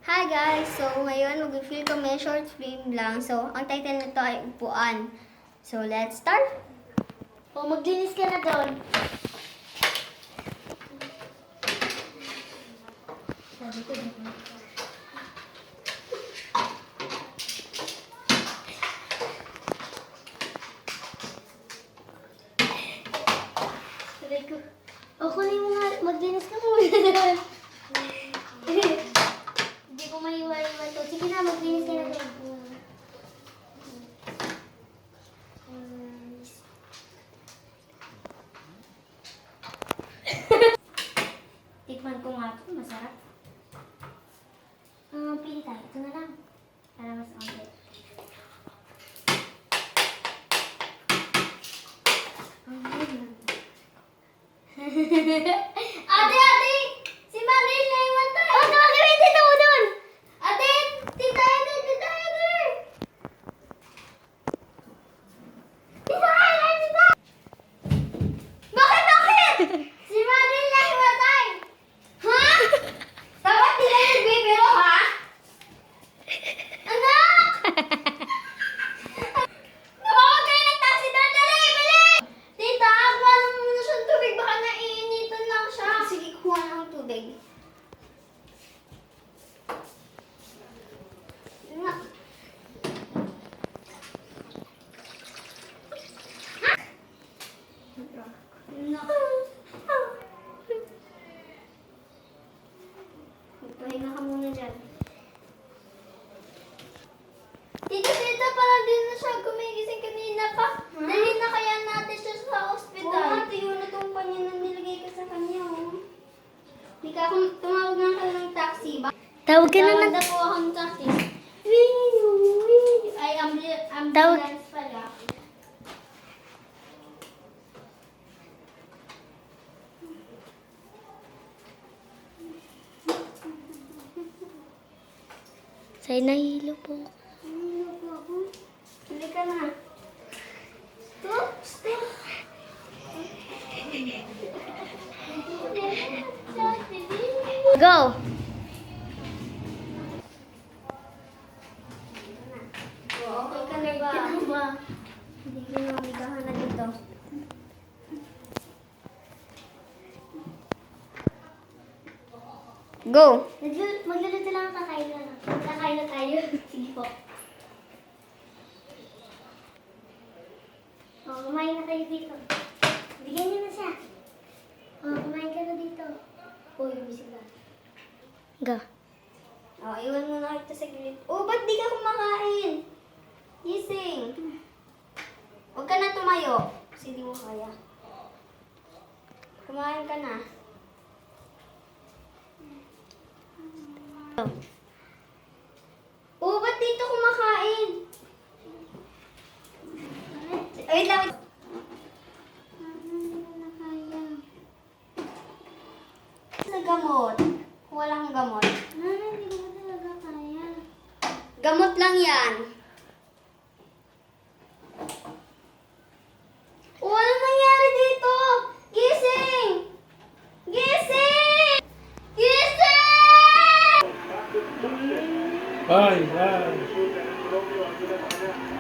Hi guys! So ngayon mag-feel kami short film lang. So ang title nito ay Upuan. So let's start! O, maglinis ka na doon. Sabi ko na. Sabi ko, o kunin mo nga, maglinis ka muna doon. Hindi ko maiwan-iwan to. Sige na, maglinis ka na doon. Tikman ko nga ito, masarap. Pili tayo. Ito na lang. Para mas onte. Ate! Si Maril na iwan tayo! Oh, tumagawin dito mo doon! Ate! Tita Eder! Tita Eder! Tita Eder! Tita! Bakit? Si Maril na iwan tayo! Ha? Dapat di na nagbibiro, ha? Anak! Tumawag kayo ng taxi doon! Dali! Bilis! Tita, kuha naman muna siyang tubig. Baka naiinitan lang siya. Sige, kuha na ang tubig. Nga. No. Magpahinga ka muna dyan. Tita, parang din na siya gumigising kanina pa. Dali na kaya natin siya sa Oo, ospital. ate, yun na itong panya na nilagay ko sa kanya. Oh. Hindi ka akong tumawag nga ka ng taxi ba? Tawag Tawag na po ako ng taxi. Ay, ambulance pala. Sa'yo nahihilo po. Hindi ka na. Stop. Go! Okay ka na ba? Hindi ka na mamigahan na dito. Go! Magluluto lang ang kakain na. Kakain na tayo. Sige po. O, kumain na tayo dito. Bigyan niyo na siya. O, kumain ka na dito. Uy, bisig na. Go. Oh, iwan mo na kita sa gilid. Oh, ba't di ka kumakain? Gising. Huwag ka na tumayo. Kasi di mo kaya. Kumain ka na. Oh, ba't dito kumakain? Ay, lang. Sa gamot. Kung walang gamot. Mama, hindi ko talaga kaya. Gamot lang yan.